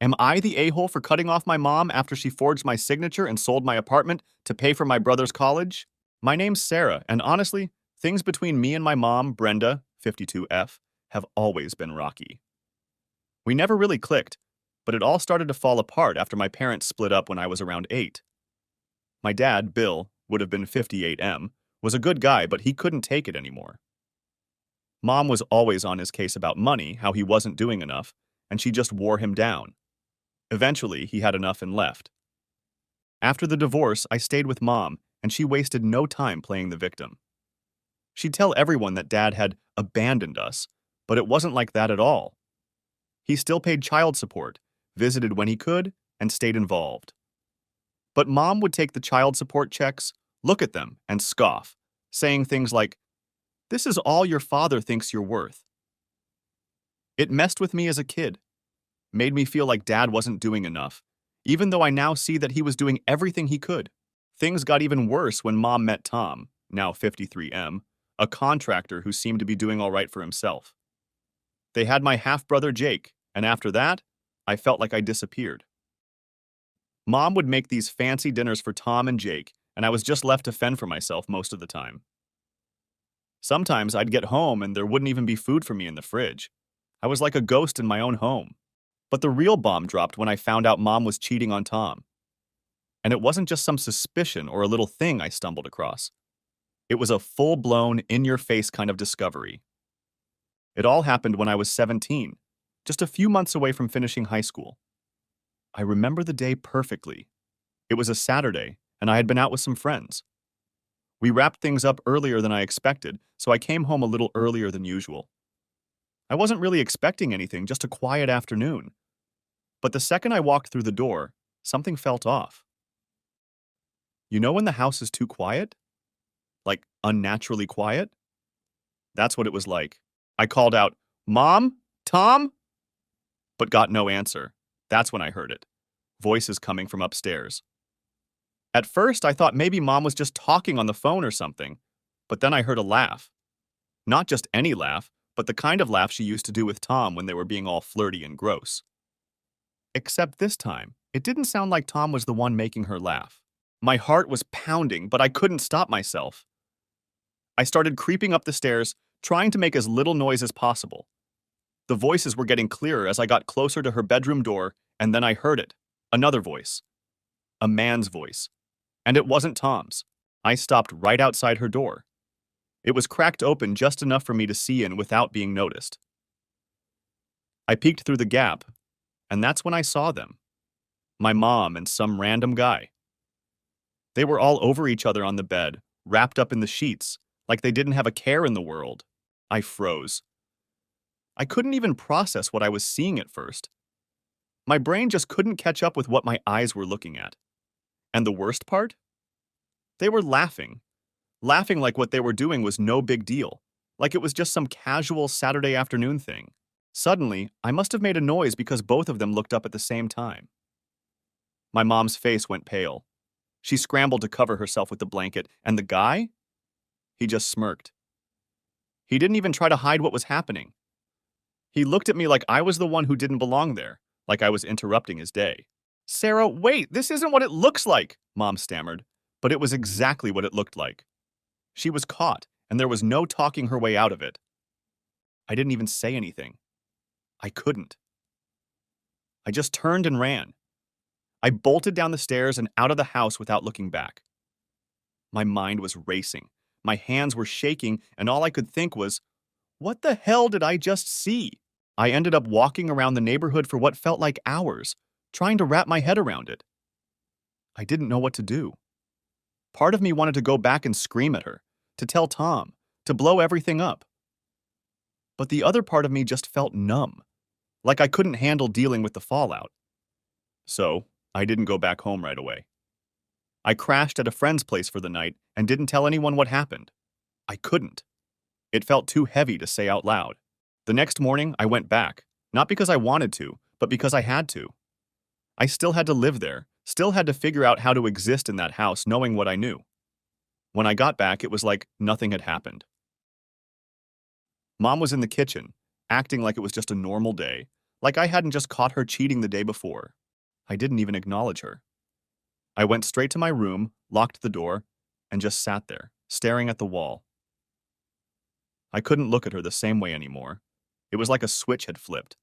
Am I the a-hole for cutting off my mom after she forged my signature and sold my apartment to pay for my brother's college? My name's Sarah, and honestly, things between me and my mom, Brenda, 52F, have always been rocky. We never really clicked, but it all started to fall apart after my parents split up when I was around 8. My dad, Bill, would have been 58M, was a good guy, but he couldn't take it anymore. Mom was always on his case about money, how he wasn't doing enough, and she just wore him down. Eventually, he had enough and left. After the divorce, I stayed with Mom, and she wasted no time playing the victim. She'd tell everyone that Dad had abandoned us, but it wasn't like that at all. He still paid child support, visited when he could, and stayed involved. But Mom would take the child support checks, look at them, and scoff, saying things like, "This is all your father thinks you're worth." It messed with me as a kid, made me feel like Dad wasn't doing enough, even though I now see that he was doing everything he could. Things got even worse when Mom met Tom, now 53M, a contractor who seemed to be doing all right for himself. They had my half-brother Jake, and after that, I felt like I disappeared. Mom would make these fancy dinners for Tom and Jake, and I was just left to fend for myself most of the time. Sometimes I'd get home and there wouldn't even be food for me in the fridge. I was like a ghost in my own home. But the real bomb dropped when I found out Mom was cheating on Tom. And it wasn't just some suspicion or a little thing I stumbled across. It was a full-blown, in-your-face kind of discovery. It all happened when I was 17, just a few months away from finishing high school. I remember the day perfectly. It was a Saturday, and I had been out with some friends. We wrapped things up earlier than I expected, so I came home a little earlier than usual. I wasn't really expecting anything, just a quiet afternoon. But the second I walked through the door, something felt off. You know when the house is too quiet? Like unnaturally quiet? That's what it was like. I called out, "Mom? Tom?" But got no answer. That's when I heard it. Voices coming from upstairs. At first, I thought maybe Mom was just talking on the phone or something, but then I heard a laugh. Not just any laugh, but the kind of laugh she used to do with Tom when they were being all flirty and gross. Except this time, it didn't sound like Tom was the one making her laugh. My heart was pounding, but I couldn't stop myself. I started creeping up the stairs, trying to make as little noise as possible. The voices were getting clearer as I got closer to her bedroom door, and then I heard it. Another voice. A man's voice. And it wasn't Tom's. I stopped right outside her door. It was cracked open just enough for me to see in without being noticed. I peeked through the gap, and that's when I saw them. My mom and some random guy. They were all over each other on the bed, wrapped up in the sheets, like they didn't have a care in the world. I froze. I couldn't even process what I was seeing at first. My brain just couldn't catch up with what my eyes were looking at. And the worst part? They were laughing. Laughing like what they were doing was no big deal, like it was just some casual Saturday afternoon thing. Suddenly, I must have made a noise because both of them looked up at the same time. My mom's face went pale. She scrambled to cover herself with the blanket, and the guy? He just smirked. He didn't even try to hide what was happening. He looked at me like I was the one who didn't belong there, like I was interrupting his day. "Sarah, wait, this isn't what it looks like," Mom stammered, but it was exactly what it looked like. She was caught, and there was no talking her way out of it. I didn't even say anything. I couldn't. I just turned and ran. I bolted down the stairs and out of the house without looking back. My mind was racing. My hands were shaking, and all I could think was, what the hell did I just see? I ended up walking around the neighborhood for what felt like hours, trying to wrap my head around it. I didn't know what to do. Part of me wanted to go back and scream at her, to tell Tom, to blow everything up. But the other part of me just felt numb, like I couldn't handle dealing with the fallout. So, I didn't go back home right away. I crashed at a friend's place for the night and didn't tell anyone what happened. I couldn't. It felt too heavy to say out loud. The next morning, I went back, not because I wanted to, but because I had to. I still had to live there, still had to figure out how to exist in that house knowing what I knew. When I got back, it was like nothing had happened. Mom was in the kitchen, acting like it was just a normal day, like I hadn't just caught her cheating the day before. I didn't even acknowledge her. I went straight to my room, locked the door, and just sat there, staring at the wall. I couldn't look at her the same way anymore. It was like a switch had flipped.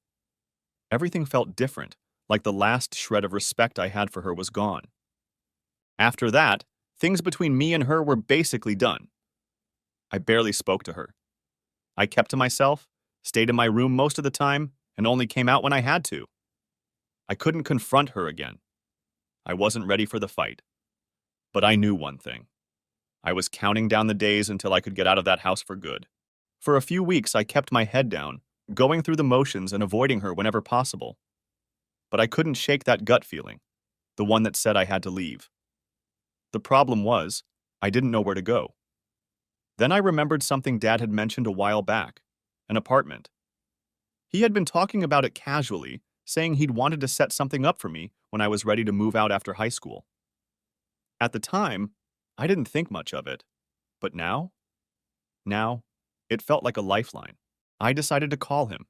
Everything felt different, like the last shred of respect I had for her was gone. After that, things between me and her were basically done. I barely spoke to her. I kept to myself, stayed in my room most of the time, and only came out when I had to. I couldn't confront her again. I wasn't ready for the fight. But I knew one thing. I was counting down the days until I could get out of that house for good. For a few weeks, I kept my head down, going through the motions and avoiding her whenever possible. But I couldn't shake that gut feeling, the one that said I had to leave. The problem was, I didn't know where to go. Then I remembered something Dad had mentioned a while back, an apartment. He had been talking about it casually, saying he'd wanted to set something up for me when I was ready to move out after high school. At the time, I didn't think much of it. But now, it felt like a lifeline. I decided to call him.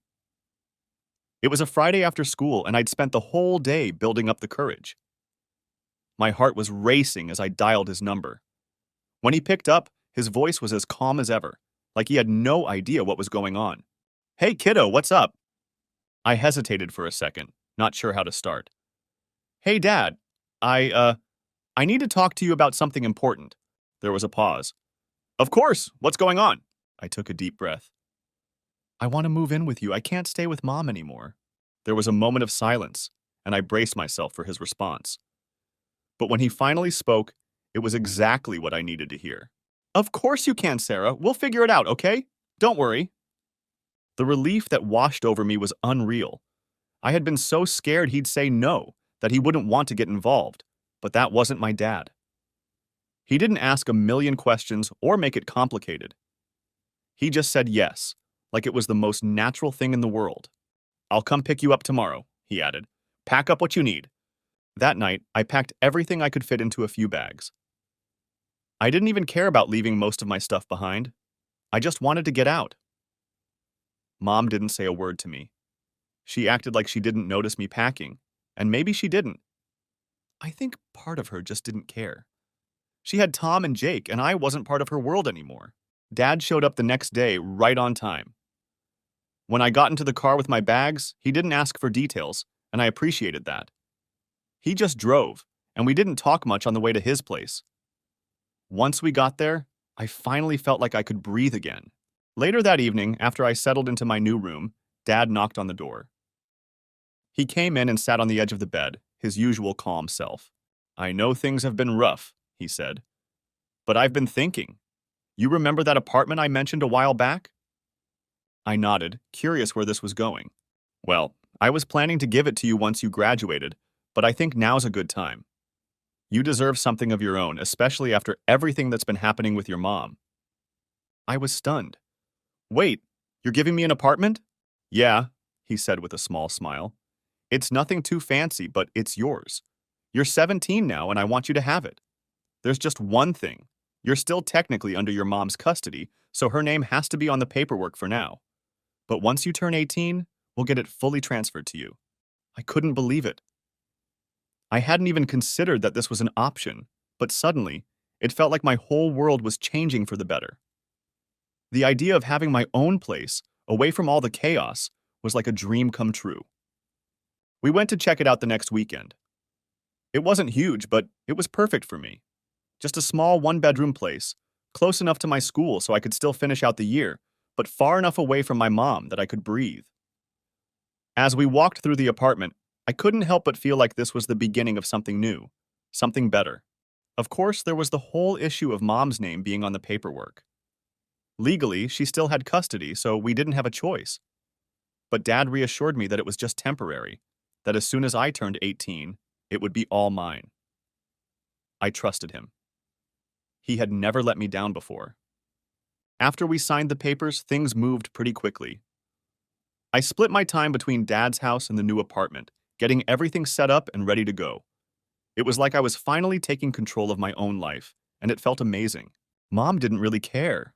It was a Friday after school, and I'd spent the whole day building up the courage. My heart was racing as I dialed his number. When he picked up, his voice was as calm as ever, like he had no idea what was going on. "Hey, kiddo, what's up?" I hesitated for a second, not sure how to start. "Hey, Dad, I need to talk to you about something important." There was a pause. "Of course, what's going on?" I took a deep breath. "I want to move in with you. I can't stay with Mom anymore." There was a moment of silence, and I braced myself for his response. But when he finally spoke, it was exactly what I needed to hear. "Of course you can, Sarah. We'll figure it out, okay? Don't worry." The relief that washed over me was unreal. I had been so scared he'd say no, that he wouldn't want to get involved, but that wasn't my dad. He didn't ask a million questions or make it complicated. He just said yes, like it was the most natural thing in the world. "I'll come pick you up tomorrow," he added. "Pack up what you need." That night, I packed everything I could fit into a few bags. I didn't even care about leaving most of my stuff behind. I just wanted to get out. Mom didn't say a word to me. She acted like she didn't notice me packing, and maybe she didn't. I think part of her just didn't care. She had Tom and Jake, and I wasn't part of her world anymore. Dad showed up the next day right on time. When I got into the car with my bags, he didn't ask for details, and I appreciated that. He just drove, and we didn't talk much on the way to his place. Once we got there, I finally felt like I could breathe again. Later that evening, after I settled into my new room, Dad knocked on the door. He came in and sat on the edge of the bed, his usual calm self. "I know things have been rough," he said. "But I've been thinking. You remember that apartment I mentioned a while back?" I nodded, curious where this was going. "Well, I was planning to give it to you once you graduated, but I think now's a good time. You deserve something of your own, especially after everything that's been happening with your mom." I was stunned. "Wait, you're giving me an apartment?" "Yeah," he said with a small smile. "It's nothing too fancy, but it's yours. You're 17 now, and I want you to have it. There's just one thing. You're still technically under your mom's custody, so her name has to be on the paperwork for now. But once you turn 18, we'll get it fully transferred to you." I couldn't believe it. I hadn't even considered that this was an option, but suddenly, it felt like my whole world was changing for the better. The idea of having my own place, away from all the chaos, was like a dream come true. We went to check it out the next weekend. It wasn't huge, but it was perfect for me. Just a small one-bedroom place, close enough to my school so I could still finish out the year, but far enough away from my mom that I could breathe. As we walked through the apartment, I couldn't help but feel like this was the beginning of something new, something better. Of course, there was the whole issue of Mom's name being on the paperwork. Legally, she still had custody, so we didn't have a choice. But Dad reassured me that it was just temporary, that as soon as I turned 18, it would be all mine. I trusted him. He had never let me down before. After we signed the papers, things moved pretty quickly. I split my time between Dad's house and the new apartment, getting everything set up and ready to go. It was like I was finally taking control of my own life, and it felt amazing. Mom didn't really care.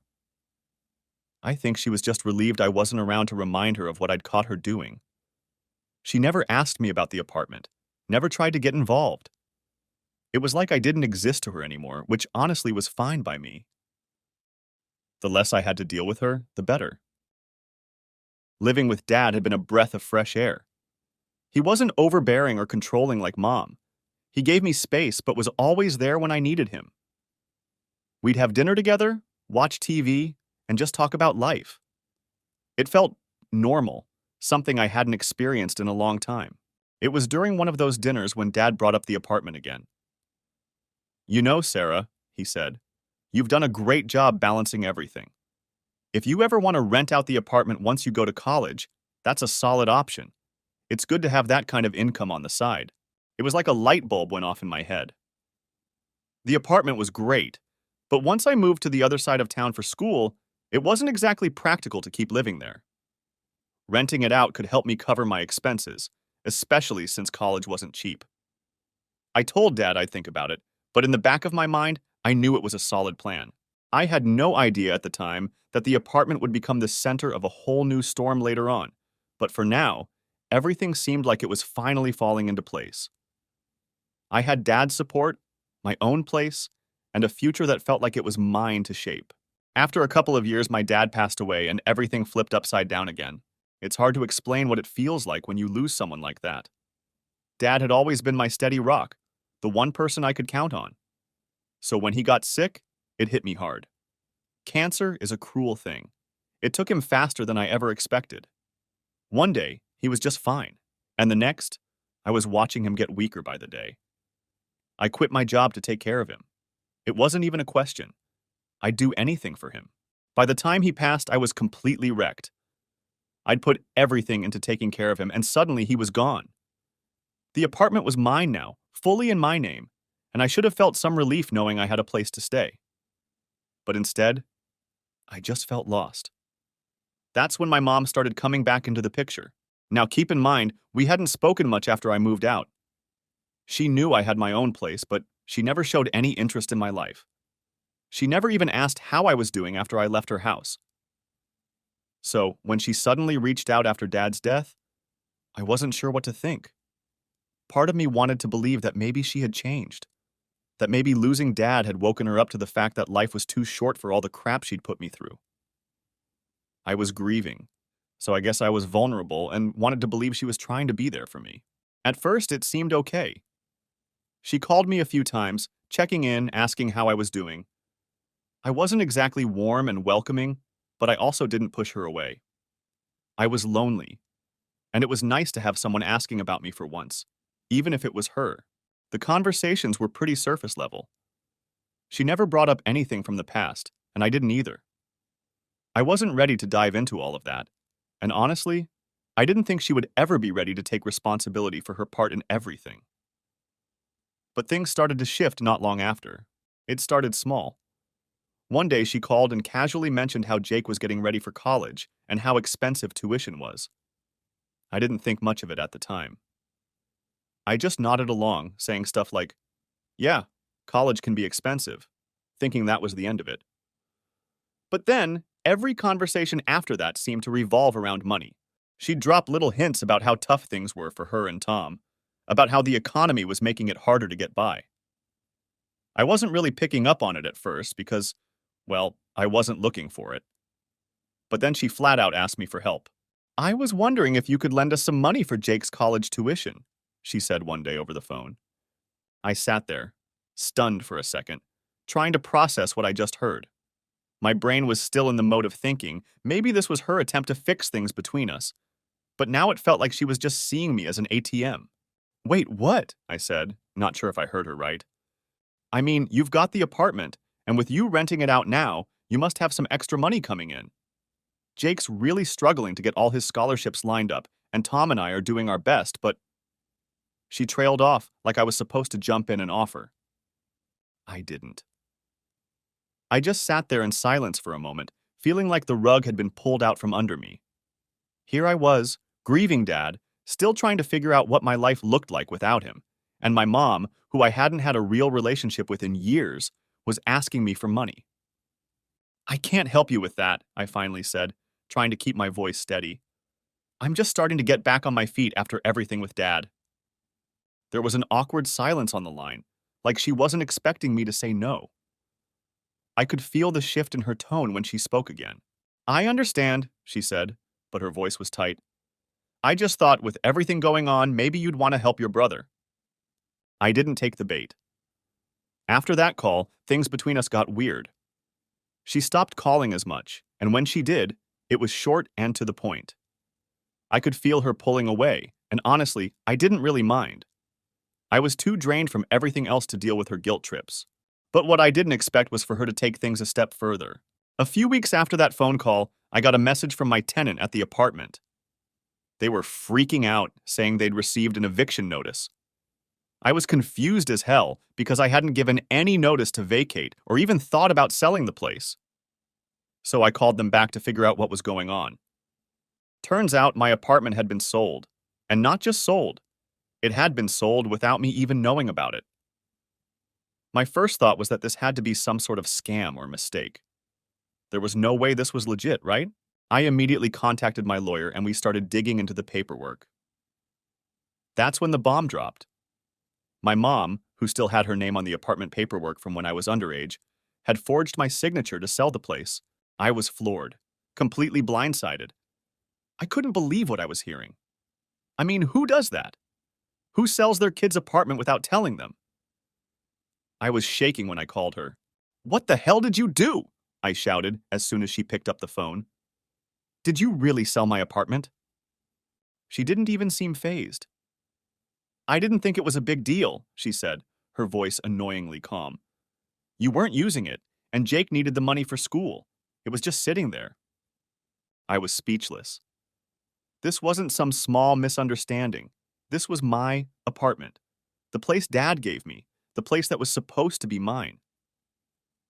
I think she was just relieved I wasn't around to remind her of what I'd caught her doing. She never asked me about the apartment, never tried to get involved. It was like I didn't exist to her anymore, which honestly was fine by me. The less I had to deal with her, the better. Living with Dad had been a breath of fresh air. He wasn't overbearing or controlling like Mom. He gave me space, but was always there when I needed him. We'd have dinner together, watch TV, and just talk about life. It felt normal, something I hadn't experienced in a long time. It was during one of those dinners when Dad brought up the apartment again. "You know, Sarah," he said, "you've done a great job balancing everything. If you ever want to rent out the apartment once you go to college, that's a solid option. It's good to have that kind of income on the side." It was like a light bulb went off in my head. The apartment was great, but once I moved to the other side of town for school, it wasn't exactly practical to keep living there. Renting it out could help me cover my expenses, especially since college wasn't cheap. I told Dad I'd think about it, but in the back of my mind, I knew it was a solid plan. I had no idea at the time that the apartment would become the center of a whole new storm later on, but for now, everything seemed like it was finally falling into place. I had Dad's support, my own place, and a future that felt like it was mine to shape. After a couple of years, my dad passed away and everything flipped upside down again. It's hard to explain what it feels like when you lose someone like that. Dad had always been my steady rock, the one person I could count on. So when he got sick, it hit me hard. Cancer is a cruel thing. It took him faster than I ever expected. One day, he was just fine, and the next, I was watching him get weaker by the day. I quit my job to take care of him. It wasn't even a question. I'd do anything for him. By the time he passed, I was completely wrecked. I'd put everything into taking care of him, and suddenly he was gone. The apartment was mine now, fully in my name, and I should have felt some relief knowing I had a place to stay. But instead, I just felt lost. That's when my mom started coming back into the picture. Now keep in mind, we hadn't spoken much after I moved out. She knew I had my own place, but she never showed any interest in my life. She never even asked how I was doing after I left her house. So, when she suddenly reached out after Dad's death, I wasn't sure what to think. Part of me wanted to believe that maybe she had changed, that maybe losing Dad had woken her up to the fact that life was too short for all the crap she'd put me through. I was grieving, so I guess I was vulnerable and wanted to believe she was trying to be there for me. At first, it seemed okay. She called me a few times, checking in, asking how I was doing. I wasn't exactly warm and welcoming, but I also didn't push her away. I was lonely, and it was nice to have someone asking about me for once, even if it was her. The conversations were pretty surface level. She never brought up anything from the past, and I didn't either. I wasn't ready to dive into all of that, and honestly, I didn't think she would ever be ready to take responsibility for her part in everything. But things started to shift not long after. It started small. One day she called and casually mentioned how Jake was getting ready for college and how expensive tuition was. I didn't think much of it at the time. I just nodded along, saying stuff like, "Yeah, college can be expensive," thinking that was the end of it. But then, every conversation after that seemed to revolve around money. She'd drop little hints about how tough things were for her and Tom, about how the economy was making it harder to get by. I wasn't really picking up on it at first because, well, I wasn't looking for it. But then she flat out asked me for help. "I was wondering if you could lend us some money for Jake's college tuition," she said one day over the phone. I sat there, stunned for a second, trying to process what I just heard. My brain was still in the mode of thinking maybe this was her attempt to fix things between us, but now it felt like she was just seeing me as an ATM. "Wait, what?" I said, not sure if I heard her right. "I mean, you've got the apartment, and with you renting it out now, you must have some extra money coming in. Jake's really struggling to get all his scholarships lined up, and Tom and I are doing our best, but..." She trailed off like I was supposed to jump in and offer. I didn't. I just sat there in silence for a moment, feeling like the rug had been pulled out from under me. Here I was, grieving Dad, still trying to figure out what my life looked like without him, and my mom, who I hadn't had a real relationship with in years, was asking me for money. "I can't help you with that," I finally said, trying to keep my voice steady. I'm just starting to get back on my feet after everything with Dad. There was an awkward silence on the line, like she wasn't expecting me to say no. I could feel the shift in her tone when she spoke again. I understand, she said, but her voice was tight. I just thought with everything going on, maybe you'd want to help your brother. I didn't take the bait. After that call, things between us got weird. She stopped calling as much, and when she did, it was short and to the point. I could feel her pulling away, and honestly, I didn't really mind. I was too drained from everything else to deal with her guilt trips. But what I didn't expect was for her to take things a step further. A few weeks after that phone call, I got a message from my tenant at the apartment. They were freaking out, saying they'd received an eviction notice. I was confused as hell because I hadn't given any notice to vacate or even thought about selling the place. So I called them back to figure out what was going on. Turns out my apartment had been sold. And not just sold. It had been sold without me even knowing about it. My first thought was that this had to be some sort of scam or mistake. There was no way this was legit, right? I immediately contacted my lawyer and we started digging into the paperwork. That's when the bomb dropped. My mom, who still had her name on the apartment paperwork from when I was underage, had forged my signature to sell the place. I was floored, completely blindsided. I couldn't believe what I was hearing. I mean, who does that? Who sells their kid's apartment without telling them? I was shaking when I called her. What the hell did you do? I shouted as soon as she picked up the phone. Did you really sell my apartment? She didn't even seem fazed. I didn't think it was a big deal, she said, her voice annoyingly calm. You weren't using it, and Jake needed the money for school. It was just sitting there. I was speechless. This wasn't some small misunderstanding. This was my apartment. The place Dad gave me. The place that was supposed to be mine.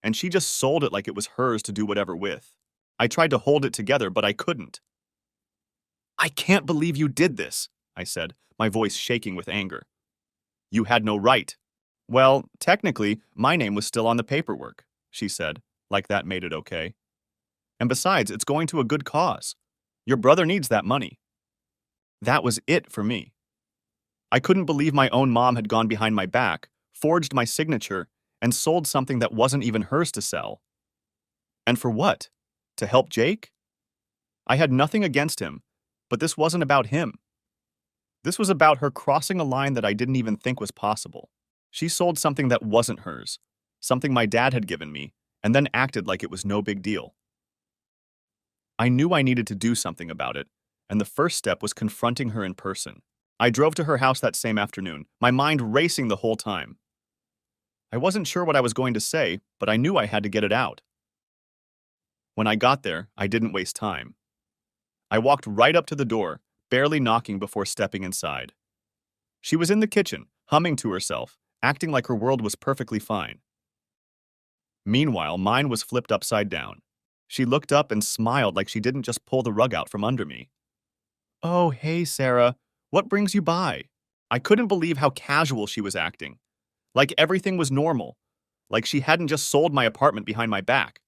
And she just sold it like it was hers to do whatever with. I tried to hold it together, but I couldn't. I can't believe you did this, I said, my voice shaking with anger. You had no right. Well, technically, my name was still on the paperwork, she said, like that made it okay. And besides, it's going to a good cause. Your brother needs that money. That was it for me. I couldn't believe my own mom had gone behind my back, forged my signature, and sold something that wasn't even hers to sell. And for what? To help Jake? I had nothing against him, but this wasn't about him. This was about her crossing a line that I didn't even think was possible. She sold something that wasn't hers, something my dad had given me, and then acted like it was no big deal. I knew I needed to do something about it, and the first step was confronting her in person. I drove to her house that same afternoon, my mind racing the whole time. I wasn't sure what I was going to say, but I knew I had to get it out. When I got there, I didn't waste time. I walked right up to the door, barely knocking before stepping inside. She was in the kitchen, humming to herself, acting like her world was perfectly fine. Meanwhile, mine was flipped upside down. She looked up and smiled like she didn't just pull the rug out from under me. Oh, hey, Sarah. What brings you by? I couldn't believe how casual she was acting. Like everything was normal. Like she hadn't just sold my apartment behind my back.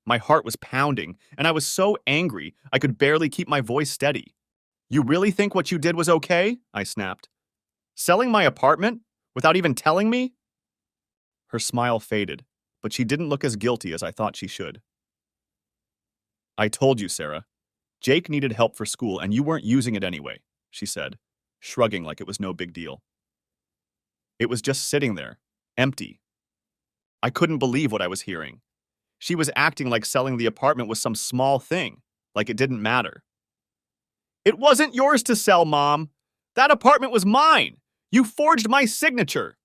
My heart was pounding, and I was so angry I could barely keep my voice steady. You really think what you did was okay? I snapped. Selling my apartment? Without even telling me? Her smile faded, but she didn't look as guilty as I thought she should. I told you, Sarah. Jake needed help for school, and you weren't using it anyway, she said, shrugging like it was no big deal. It was just sitting there, empty. I couldn't believe what I was hearing. She was acting like selling the apartment was some small thing, like it didn't matter. It wasn't yours to sell, Mom. That apartment was mine. You forged my signature.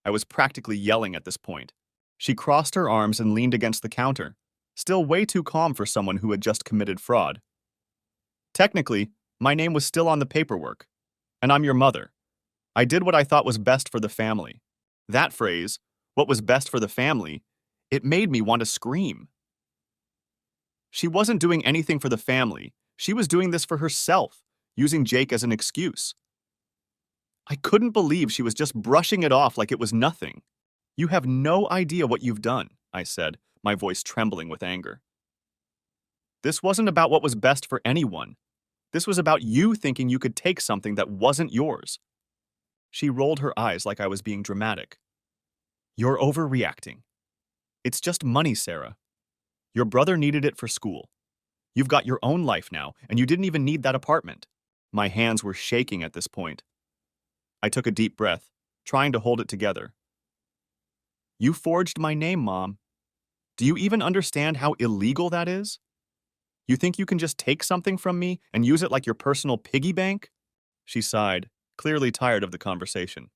I was practically yelling at this point. She crossed her arms and leaned against the counter, still way too calm for someone who had just committed fraud. Technically, my name was still on the paperwork, and I'm your mother. I did what I thought was best for the family. That phrase, what was best for the family, it made me want to scream. She wasn't doing anything for the family. She was doing this for herself, using Jake as an excuse. I couldn't believe she was just brushing it off like it was nothing. You have no idea what you've done, I said, my voice trembling with anger. This wasn't about what was best for anyone. This was about you thinking you could take something that wasn't yours. She rolled her eyes like I was being dramatic. You're overreacting. It's just money, Sarah. Your brother needed it for school. You've got your own life now, and you didn't even need that apartment. My hands were shaking at this point. I took a deep breath, trying to hold it together. You forged my name, Mom. Do you even understand how illegal that is? You think you can just take something from me and use it like your personal piggy bank? She sighed, clearly tired of the conversation.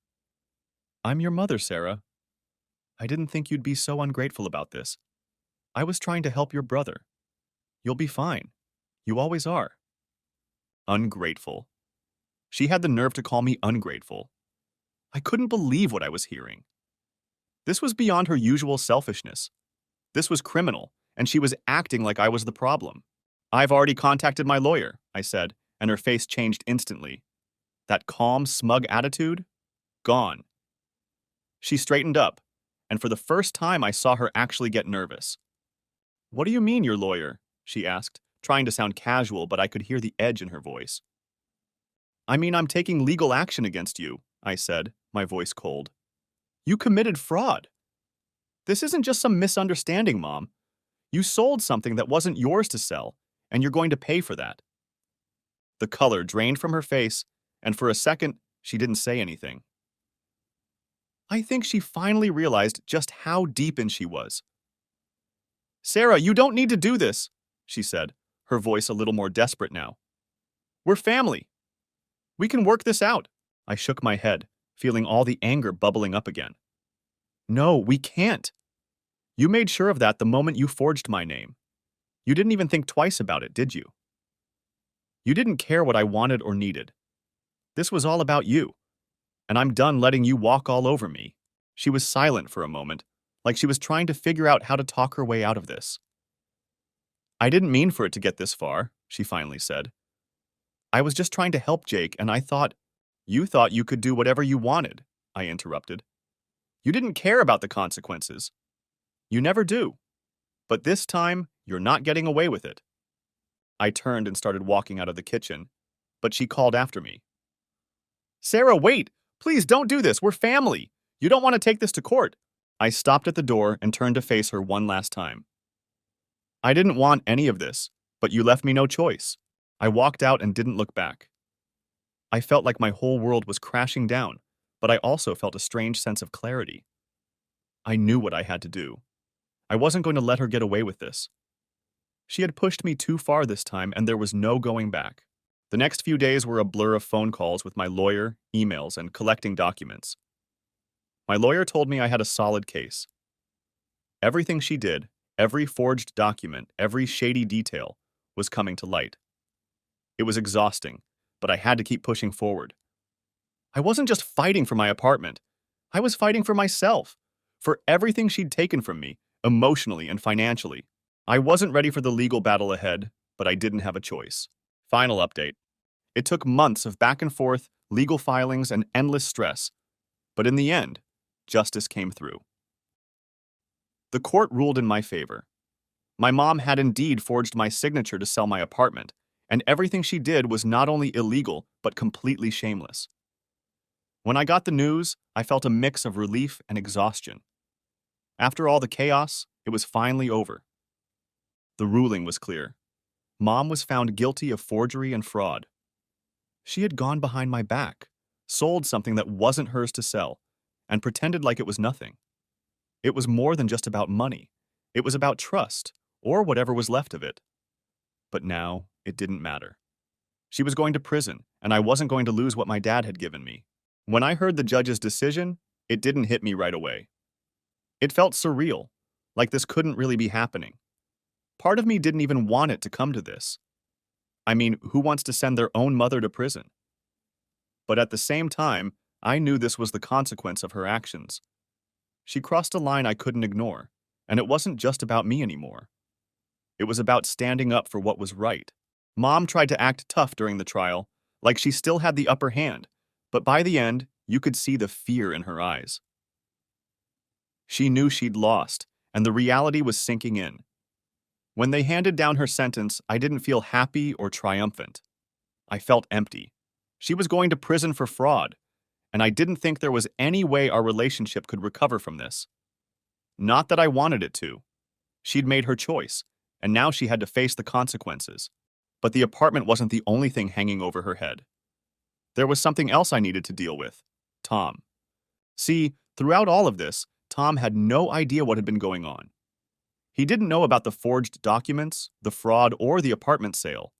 I'm your mother, Sarah. I didn't think you'd be so ungrateful about this. I was trying to help your brother. You'll be fine. You always are. Ungrateful. She had the nerve to call me ungrateful. I couldn't believe what I was hearing. This was beyond her usual selfishness. This was criminal, and she was acting like I was the problem. I've already contacted my lawyer, I said, and her face changed instantly. That calm, smug attitude? Gone. She straightened up, and for the first time I saw her actually get nervous. What do you mean, your lawyer? She asked, trying to sound casual, but I could hear the edge in her voice. I mean, I'm taking legal action against you, I said, my voice cold. You committed fraud. This isn't just some misunderstanding, Mom. You sold something that wasn't yours to sell, and you're going to pay for that. The color drained from her face, and for a second, she didn't say anything. I think she finally realized just how deep in she was. Sarah, you don't need to do this, she said, her voice a little more desperate now. We're family. We can work this out. I shook my head, feeling all the anger bubbling up again. No, we can't. You made sure of that the moment you forged my name. You didn't even think twice about it, did you? You didn't care what I wanted or needed. This was all about you, and I'm done letting you walk all over me. She was silent for a moment, like she was trying to figure out how to talk her way out of this. I didn't mean for it to get this far, she finally said. I was just trying to help Jake, and I thought, you thought you could do whatever you wanted, I interrupted. You didn't care about the consequences. You never do. But this time, you're not getting away with it. I turned and started walking out of the kitchen, but she called after me. Sarah, wait! Please don't do this. We're family. You don't want to take this to court. I stopped at the door and turned to face her one last time. I didn't want any of this, but you left me no choice. I walked out and didn't look back. I felt like my whole world was crashing down, but I also felt a strange sense of clarity. I knew what I had to do. I wasn't going to let her get away with this. She had pushed me too far this time, and there was no going back. The next few days were a blur of phone calls with my lawyer, emails, and collecting documents. My lawyer told me I had a solid case. Everything she did, every forged document, every shady detail, was coming to light. It was exhausting, but I had to keep pushing forward. I wasn't just fighting for my apartment. I was fighting for myself, for everything she'd taken from me, emotionally and financially. I wasn't ready for the legal battle ahead, but I didn't have a choice. Final update. It took months of back and forth, legal filings, and endless stress. But in the end, justice came through. The court ruled in my favor. My mom had indeed forged my signature to sell my apartment, and everything she did was not only illegal, but completely shameless. When I got the news, I felt a mix of relief and exhaustion. After all the chaos, it was finally over. The ruling was clear. Mom was found guilty of forgery and fraud. She had gone behind my back, sold something that wasn't hers to sell, and pretended like it was nothing. It was more than just about money. It was about trust, or whatever was left of it. But now, it didn't matter. She was going to prison, and I wasn't going to lose what my dad had given me. When I heard the judge's decision, it didn't hit me right away. It felt surreal, like this couldn't really be happening. Part of me didn't even want it to come to this. I mean, who wants to send their own mother to prison? But at the same time, I knew this was the consequence of her actions. She crossed a line I couldn't ignore, and it wasn't just about me anymore. It was about standing up for what was right. Mom tried to act tough during the trial, like she still had the upper hand, but by the end, you could see the fear in her eyes. She knew she'd lost, and the reality was sinking in. When they handed down her sentence, I didn't feel happy or triumphant. I felt empty. She was going to prison for fraud, and I didn't think there was any way our relationship could recover from this. Not that I wanted it to. She'd made her choice, and now she had to face the consequences. But the apartment wasn't the only thing hanging over her head. There was something else I needed to deal with: Tom. See, throughout all of this, Tom had no idea what had been going on. He didn't know about the forged documents, the fraud, or the apartment sale.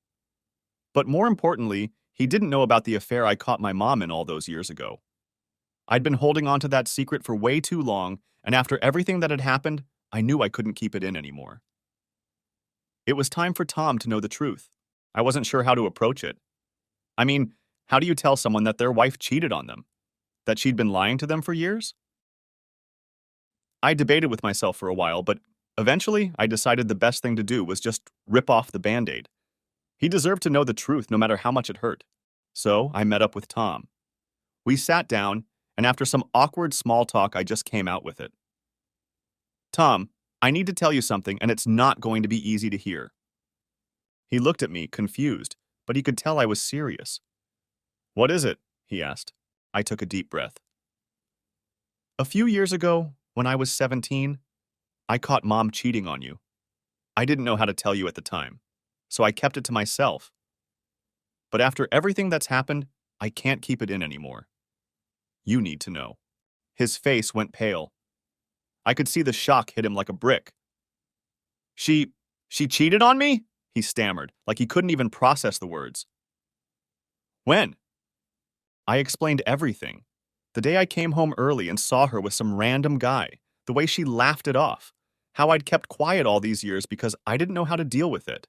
But more importantly, he didn't know about the affair I caught my mom in all those years ago. I'd been holding on to that secret for way too long, and after everything that had happened, I knew I couldn't keep it in anymore. It was time for Tom to know the truth. I wasn't sure how to approach it. I mean, how do you tell someone that their wife cheated on them? That she'd been lying to them for years? I debated with myself for a while, but eventually I decided the best thing to do was just rip off the Band-Aid. He deserved to know the truth no matter how much it hurt. So I met up with Tom. We sat down, and after some awkward small talk, I just came out with it. Tom, I need to tell you something, and it's not going to be easy to hear. He looked at me, confused, but he could tell I was serious. What is it? He asked. I took a deep breath. A few years ago, when I was 17, I caught Mom cheating on you. I didn't know how to tell you at the time, so I kept it to myself. But after everything that's happened, I can't keep it in anymore. You need to know. His face went pale. I could see the shock hit him like a brick. She cheated on me? He stammered, like he couldn't even process the words. When? I explained everything. The day I came home early and saw her with some random guy, the way she laughed it off, how I'd kept quiet all these years because I didn't know how to deal with it.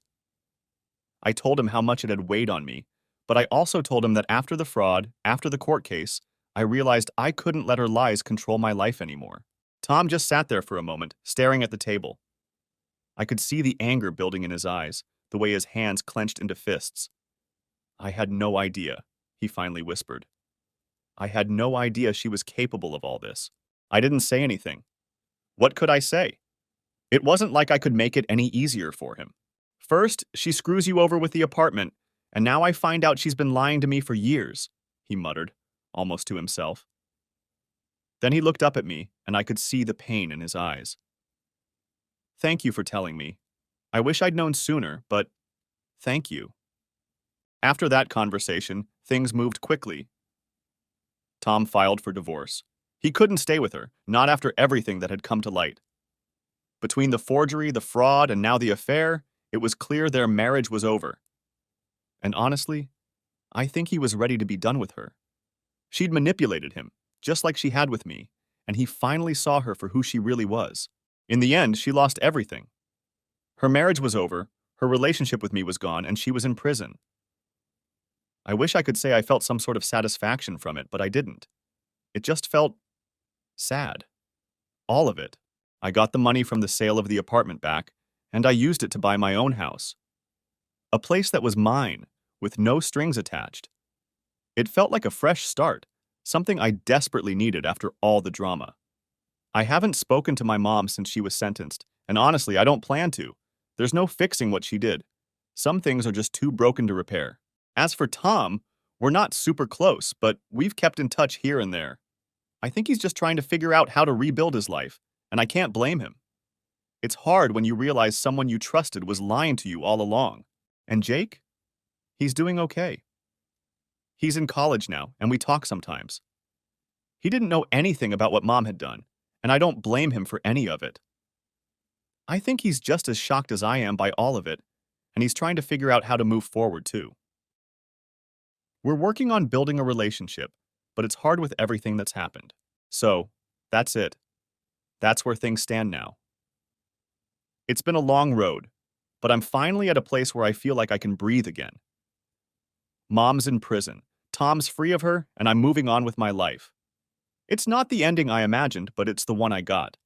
I told him how much it had weighed on me, but I also told him that after the fraud, after the court case, I realized I couldn't let her lies control my life anymore. Tom just sat there for a moment, staring at the table. I could see the anger building in his eyes, the way his hands clenched into fists. I had no idea, he finally whispered. I had no idea she was capable of all this. I didn't say anything. What could I say? It wasn't like I could make it any easier for him. First, she screws you over with the apartment, and now I find out she's been lying to me for years, he muttered, almost to himself. Then he looked up at me, and I could see the pain in his eyes. Thank you for telling me. I wish I'd known sooner, but thank you. After that conversation, things moved quickly. Tom filed for divorce. He couldn't stay with her, not after everything that had come to light. Between the forgery, the fraud, and now the affair, it was clear their marriage was over. And honestly, I think he was ready to be done with her. She'd manipulated him, just like she had with me, and he finally saw her for who she really was. In the end, she lost everything. Her marriage was over, her relationship with me was gone, and she was in prison. I wish I could say I felt some sort of satisfaction from it, but I didn't. It just felt sad. All of it. I got the money from the sale of the apartment back, and I used it to buy my own house. A place that was mine, with no strings attached. It felt like a fresh start, something I desperately needed after all the drama. I haven't spoken to my mom since she was sentenced, and honestly, I don't plan to. There's no fixing what she did. Some things are just too broken to repair. As for Tom, we're not super close, but we've kept in touch here and there. I think he's just trying to figure out how to rebuild his life, and I can't blame him. It's hard when you realize someone you trusted was lying to you all along. And Jake? He's doing okay. He's in college now, and we talk sometimes. He didn't know anything about what Mom had done, and I don't blame him for any of it. I think he's just as shocked as I am by all of it, and he's trying to figure out how to move forward too. We're working on building a relationship, but it's hard with everything that's happened. So, that's it. That's where things stand now. It's been a long road, but I'm finally at a place where I feel like I can breathe again. Mom's in prison, Tom's free of her, and I'm moving on with my life. It's not the ending I imagined, but it's the one I got.